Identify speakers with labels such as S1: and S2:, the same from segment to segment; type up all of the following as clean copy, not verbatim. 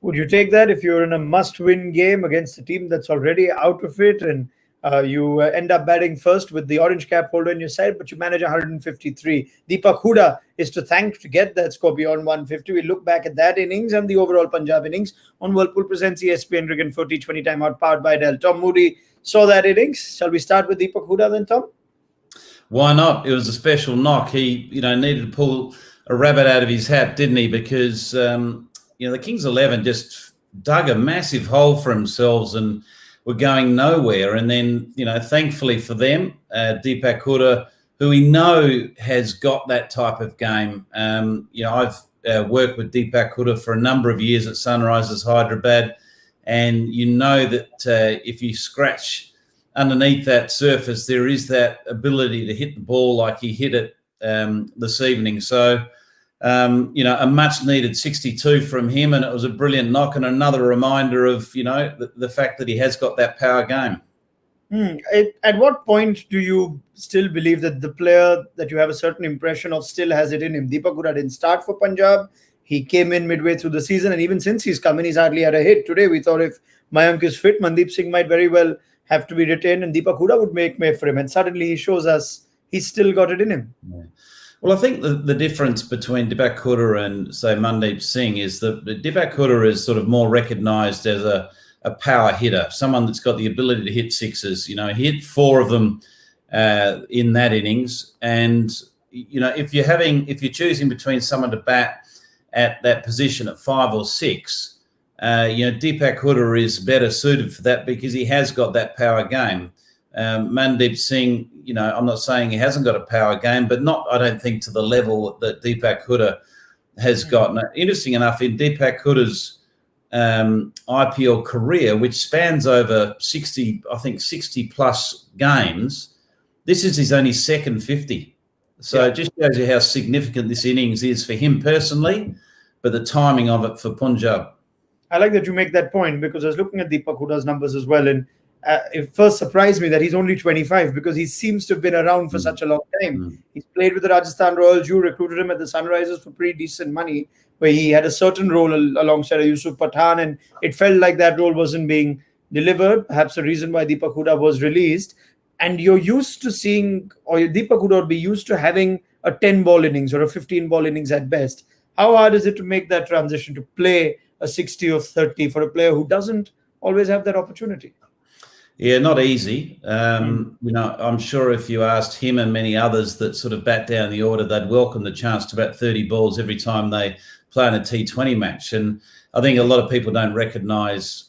S1: Would you take that if you're in a must-win game against a team that's already out of it, and you end up batting first with the orange cap holder on your side, but you manage 153? Deepak Huda is to thank to get that score beyond 150. We look back at that innings and the overall Punjab innings on Whirlpool presents ESPN Cricket for T20 timeout powered by Dell. Tom Moody saw that innings. Shall we start with Deepak Huda then, Tom?
S2: Why not? It was a special knock. He, needed to pull a rabbit out of his hat, didn't he? Because, the Kings 11 just dug a massive hole for themselves and were going nowhere. And then, thankfully for them, Deepak Huda, who we know has got that type of game. I've worked with Deepak Huda for a number of years at Sunrisers Hyderabad, and you know that if you scratch underneath that surface, there is that ability to hit the ball like he hit it this evening. So, a much-needed 62 from him, and it was a brilliant knock and another reminder of, the fact that he has got that power game.
S1: At what point do you still believe that the player that you have a certain impression of still has it in him? Deepak Huda didn't start for Punjab. He came in midway through the season, and even since he's come in, he's hardly had a hit. Today, we thought if Mayank is fit, Mandeep Singh might very well have to be retained, and Deepak Huda would make way for him. And suddenly he shows us he's still got it in him.
S2: Yeah. Well, I think the difference between Deepak Huda and, say, Mandeep Singh is that Deepak Huda is sort of more recognised as a power hitter, someone that's got the ability to hit sixes. He hit 4 of them in that innings. And, if you're choosing between someone to bat at that position at 5 or 6, Deepak Huda is better suited for that because he has got that power game. Mandeep Singh, I'm not saying he hasn't got a power game, but not, I don't think, to the level that Deepak Huda has got. Now, interesting enough, in Deepak Huda's IPL career, which spans over 60 plus games, this is his only second 50. So It just shows you how significant this innings is for him personally, but the timing of it for Punjab.
S1: I like that you make that point, because I was looking at Deepak Huda's numbers as well, and it first surprised me that he's only 25, because he seems to have been around for such a long time. He's played with the Rajasthan Royals. You recruited him at the Sunrisers for pretty decent money, where he had a certain role alongside Yusuf Pathan, and it felt like that role wasn't being delivered. Perhaps the reason why Deepak Huda was released. And you're used to seeing, or Deepak Huda would be used to having a 10-ball innings or a 15-ball innings at best. How hard is it to make that transition to play a 60 or 30 for a player who doesn't always have that opportunity?
S2: Yeah, not easy. I'm sure if you asked him and many others that sort of bat down the order, they'd welcome the chance to bat 30 balls every time they play in a T20 match. And I think a lot of people don't recognise,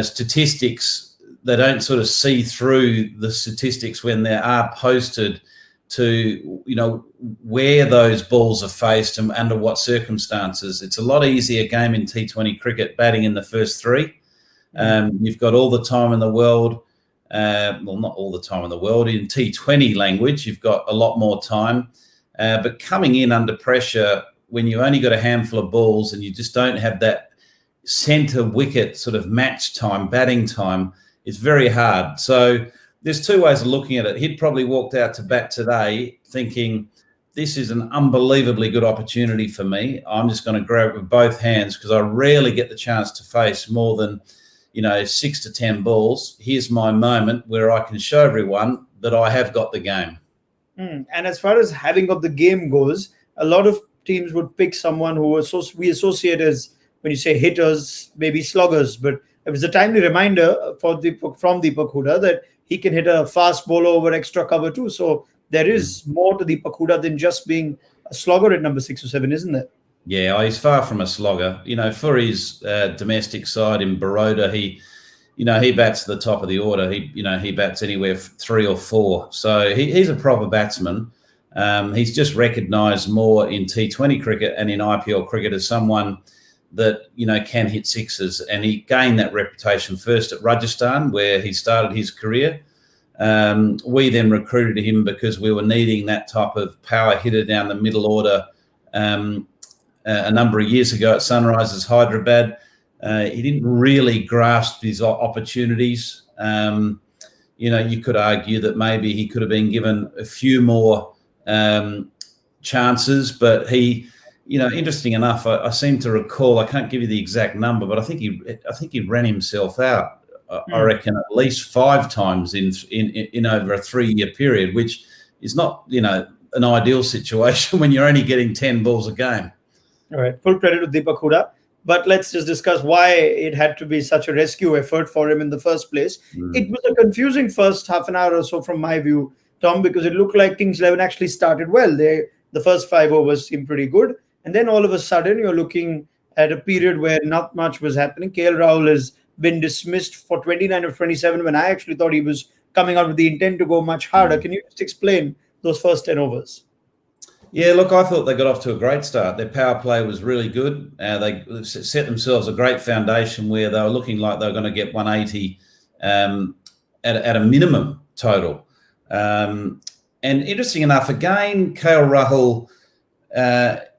S2: statistics. They don't sort of see through the statistics when they are posted to, where those balls are faced and under what circumstances. It's a lot easier game in T20 cricket batting in the first 3. You've got all the time in the world. Well, not all the time in the world. In T20 language, you've got a lot more time. But coming in under pressure, when you only got a handful of balls and you just don't have that centre wicket sort of match time, batting time, it's very hard. So there's 2 ways of looking at it. He'd probably walked out to bat today thinking, this is an unbelievably good opportunity for me. I'm just going to grab it with both hands because I rarely get the chance to face more than 6 to 10 balls. Here's my moment where I can show everyone that I have got the game.
S1: And as far as having got the game goes, a lot of teams would pick someone who we associate as, when you say hitters, maybe sluggers. But it was a timely reminder from Deepak Huda that he can hit a fast bowler over extra cover too. So there is more to Deepak Huda than just being a slogger at number 6 or 7, isn't there?
S2: Yeah, he's far from a slogger. For his domestic side in Baroda, he bats at the top of the order. He bats anywhere 3 or 4. So he's a proper batsman. He's just recognised more in T20 cricket and in IPL cricket as someone that, can hit sixes. And he gained that reputation first at Rajasthan, where he started his career. We then recruited him because we were needing that type of power hitter down the middle order a number of years ago at Sunrisers Hyderabad. He didn't really grasp his opportunities. You could argue that maybe he could have been given a few more chances, but he interesting enough, I seem to recall, I can't give you the exact number, but I think he ran himself out, I reckon, at least 5 times in over a 3-year period, which is not, an ideal situation when you're only getting 10 balls a game.
S1: All right. Full credit to Deepak Hooda. But let's just discuss why it had to be such a rescue effort for him in the first place. It was a confusing first half an hour or so from my view, Tom, because it looked like Kings 11 actually started well. The first 5 overs seemed pretty good. And then all of a sudden, you're looking at a period where not much was happening. KL Rahul has been dismissed for 29 of 27 when I actually thought he was coming out with the intent to go much harder. Can you just explain those first 10 overs?
S2: Yeah, look, I thought they got off to a great start. Their power play was really good. They set themselves a great foundation where they were looking like they were going to get 180 at a minimum total. And interesting enough, again, KL Rahul,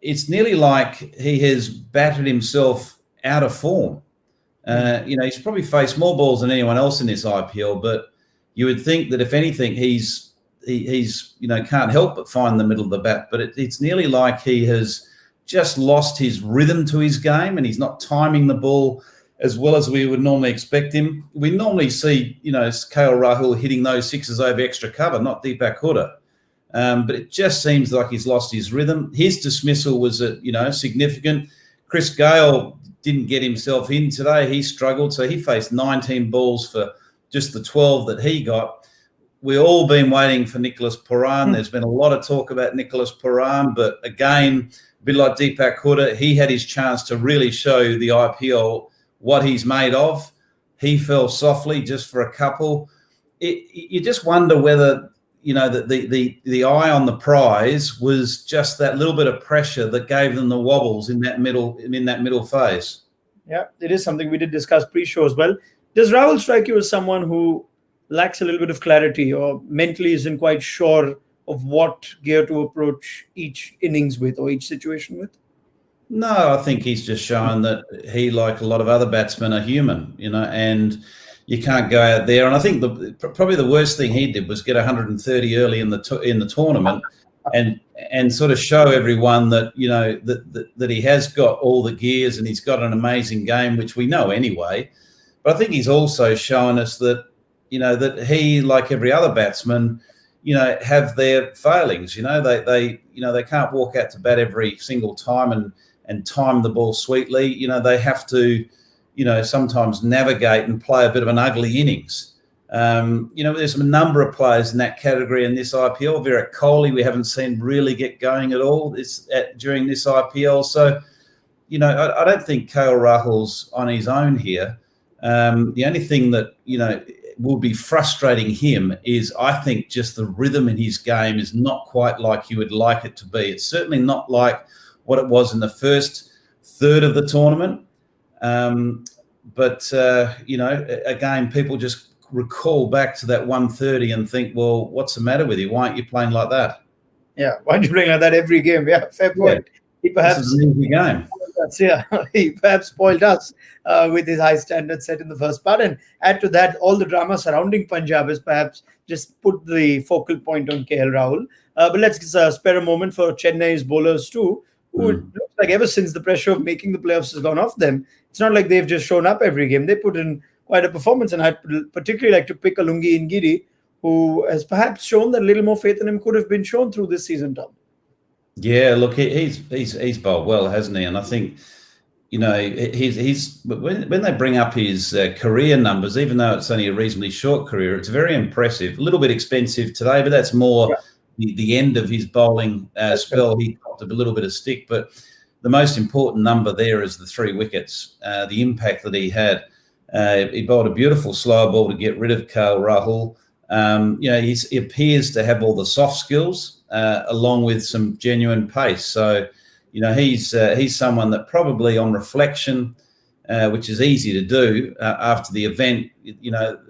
S2: it's nearly like he has battered himself out of form. He's probably faced more balls than anyone else in this IPL, but you would think that if anything, he's can't help but find the middle of the bat. But it's nearly like he has just lost his rhythm to his game, and he's not timing the ball as well as we would normally expect him. We normally see, KL Rahul hitting those sixes over extra cover, not Deepak Hooda. But it just seems like he's lost his rhythm. His dismissal was, significant. Chris Gale didn't get himself in today. He struggled. So he faced 19 balls for just the 12 that he got. We've all been waiting for Nicholas Pooran. There's been a lot of talk about Nicholas Pooran, but again, a bit like Deepak Hooda, he had his chance to really show the IPL what he's made of. He fell softly just for a couple. You just wonder whether the eye on the prize was just that little bit of pressure that gave them the wobbles in that middle phase.
S1: Yeah, it is something we did discuss pre-show as well. Does Rahul strike you as someone who lacks a little bit of clarity or mentally isn't quite sure of what gear to approach each innings with or each situation with?
S2: No, I think he's just shown that he, like a lot of other batsmen, are human, and you can't go out there. And I think probably the worst thing he did was get 130 early in the tournament, and sort of show everyone that that he has got all the gears and he's got an amazing game, which we know anyway. But I think he's also shown us that that he, like every other batsman, have their failings. They can't walk out to bat every single time and time the ball sweetly. They have to sometimes navigate and play a bit of an ugly innings. There's a number of players in that category in this IPL. Virat Kohli, we haven't seen really get going at all during this IPL. So, I don't think KL Rahul's on his own here. The only thing that, will be frustrating him is, I think, just the rhythm in his game is not quite like you would like it to be. It's certainly not like what it was in the first third of the tournament. But again, people just recall back to that 130 and think, well, what's the matter with you? Why aren't you playing like that?
S1: Yeah, why aren't you playing like that every game? Yeah, fair point.
S2: He perhaps, this is an easy game.
S1: He perhaps spoiled us with his high standards set in the first part. And add to that, all the drama surrounding Punjab has perhaps just put the focal point on KL Rahul. But let's spare a moment for Chennai's bowlers too, who it looks like ever since the pressure of making the playoffs has gone off them, it's not like they've just shown up every game. They put in quite a performance, and I'd particularly like to pick Alungi Ngidi, who has perhaps shown that a little more faith in him could have been shown through this season, Tom.
S2: Yeah, look, he's bowled well, hasn't he? And I think, he's when they bring up his career numbers, even though it's only a reasonably short career, it's very impressive. A little bit expensive today, but that's more the end of his bowling spell. He copped a little bit of stick, but the most important number there is the 3 wickets, the impact that he had. He bowled a beautiful slow ball to get rid of KL Rahul. He appears to have all the soft skills along with some genuine pace. So, he's someone that probably on reflection, which is easy to do after the event,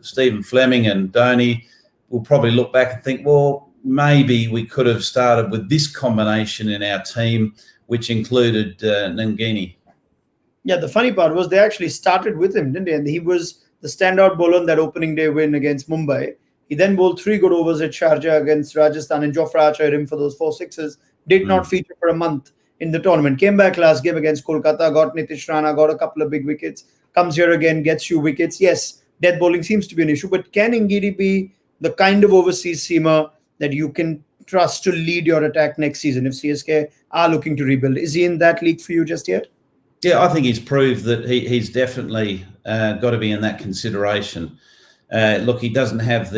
S2: Stephen Fleming and Dhoni will probably look back and think, well, maybe we could have started with this combination in our team, which included Ngidi.
S1: Yeah, the funny part was they actually started with him, didn't they? And he was the standout bowler in that opening day win against Mumbai. He then bowled 3 good overs at Sharjah against Rajasthan, and Jofra Archer hit him for those 4 sixes. Did not feature for a month in the tournament. Came back last game against Kolkata, got Nitish Rana, got a couple of big wickets, comes here again, gets few wickets. Yes, death bowling seems to be an issue, but can Ngidi be the kind of overseas seamer that you can trust to lead your attack next season if CSK are looking to rebuild? Is he in that league for you just yet?
S2: Yeah, I think he's proved that he's definitely got to be in that consideration. Look, he doesn't have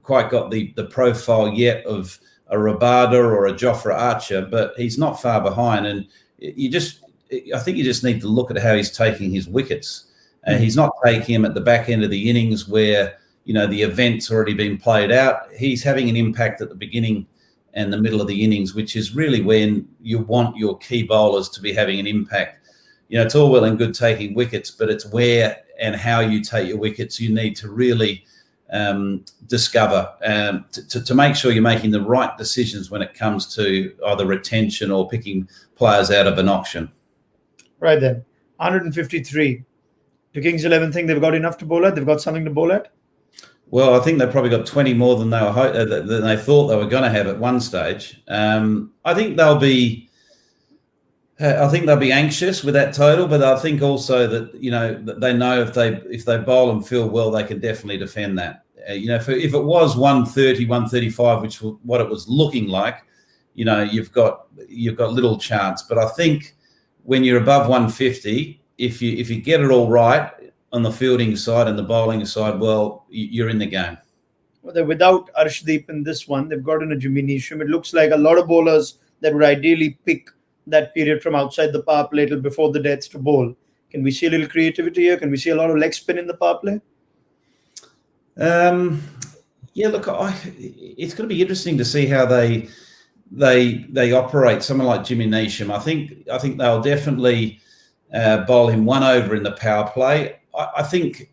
S2: quite got the profile yet of a Rabada or a Jofra Archer, but he's not far behind. And I think you just need to look at how he's taking his wickets. He's not taking them at the back end of the innings where, the event's already been played out. He's having an impact at the beginning and the middle of the innings, which is really when you want your key bowlers to be having an impact. It's all well and good taking wickets, but it's where and how you take your wickets you need to really discover to make sure you're making the right decisions when it comes to either retention or picking players out of an auction.
S1: Right then, 153. Do Kings 11 think they've got enough to bowl at? They've got something to bowl at?
S2: Well, I think they probably got 20 more than they thought they were going to have at one stage. I think they'll be anxious with that total, but I think also that that they know if they bowl and feel well, they can definitely defend that. If it was 130, 135, which was what it was looking like, you've got little chance. But I think when you're above 150, if you get it all right on the fielding side and the bowling side, well, you're in the game.
S1: Well, they're without Arshdeep in this one. They've got in a Jimmy Neesham. It looks like a lot of bowlers that would ideally pick that period from outside the power play till before the deaths to bowl. Can we see a little creativity here? Can we see a lot of leg spin in the power play?
S2: Yeah, look, it's going to be interesting to see how they operate. Someone like Jimmy Neesham, I think they'll definitely bowl him one over in the power play. I think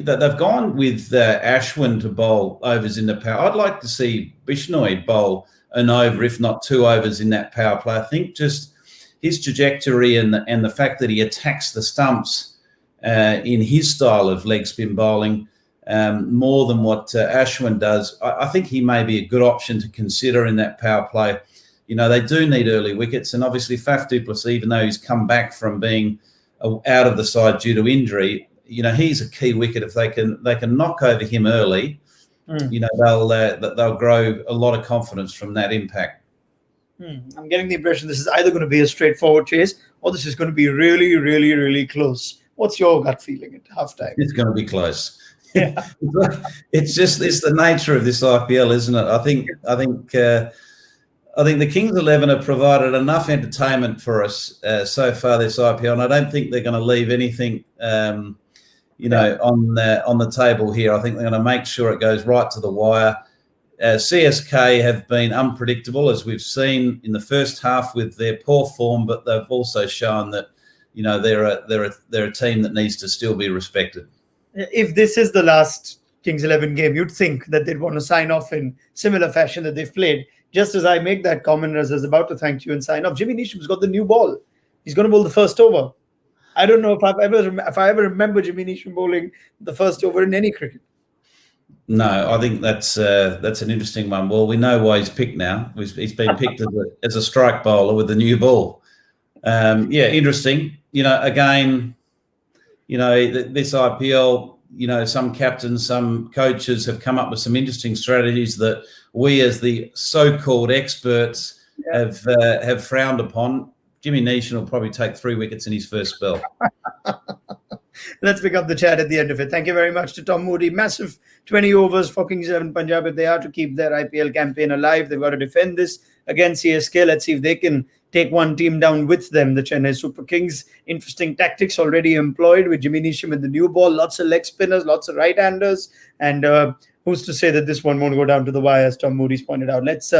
S2: that they've gone with Ashwin to bowl overs in the power. I'd like to see Bishnoi bowl an over, if not two overs in that power play. I think just his trajectory and the fact that he attacks the stumps in his style of leg spin bowling more than what Ashwin does, I think he may be a good option to consider in that power play. They do need early wickets, and obviously Faf du Plessis, even though he's come back from being out of the side due to injury, he's a key wicket. If they can knock over him early, they'll grow a lot of confidence from that impact.
S1: I'm getting the impression this is either going to be a straightforward chase or this is going to be really, really, really close. What's your gut feeling at halftime?
S2: It's going to be close. Yeah. It's the nature of this IPL, isn't it? I think the Kings 11 have provided enough entertainment for us so far this IPL, and I don't think they're going to leave anything on the table here. I think they're going to make sure it goes right to the wire. CSK have been unpredictable, as we've seen in the first half with their poor form, but they've also shown that they're a team that needs to still be respected.
S1: If this is the last Kings 11 game, you'd think that they'd want to sign off in similar fashion that they've played. Just as I make that comment, as I was about to thank you and sign off, Jimmy Neesham's got the new ball. He's going to bowl the first over. I don't know if I ever remember Jimmy Neesham bowling the first over in any cricket.
S2: No, I think that's an interesting one. Well, we know why he's picked now. He's been picked as a strike bowler with the new ball. Interesting. Again, this IPL, some captains, some coaches have come up with some interesting strategies that we as the so-called experts have frowned upon. Jimmy Neesham will probably take 3 wickets in his first spell.
S1: Let's pick up the chat at the end of it. Thank you very much to Tom Moody. Massive 20 overs for Kings 11 Punjab. If they are to keep their IPL campaign alive, they've got to defend this against CSK. Let's see if they can take one team down with them, the Chennai Super Kings. Interesting tactics already employed with Jimmy Neesham in the new ball. Lots of leg spinners, lots of right-handers. And who's to say that this one won't go down to the wire, as Tom Moody's pointed out. Let's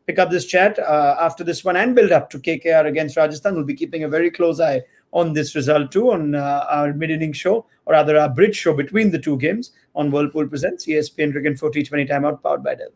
S1: pick up this chat after this one and build up to KKR against Rajasthan. We'll be keeping a very close eye on this result too on our mid-inning show, or rather our bridge show between the two games on Whirlpool Presents ESPN Cricket for T20 Timeout, powered by Dell.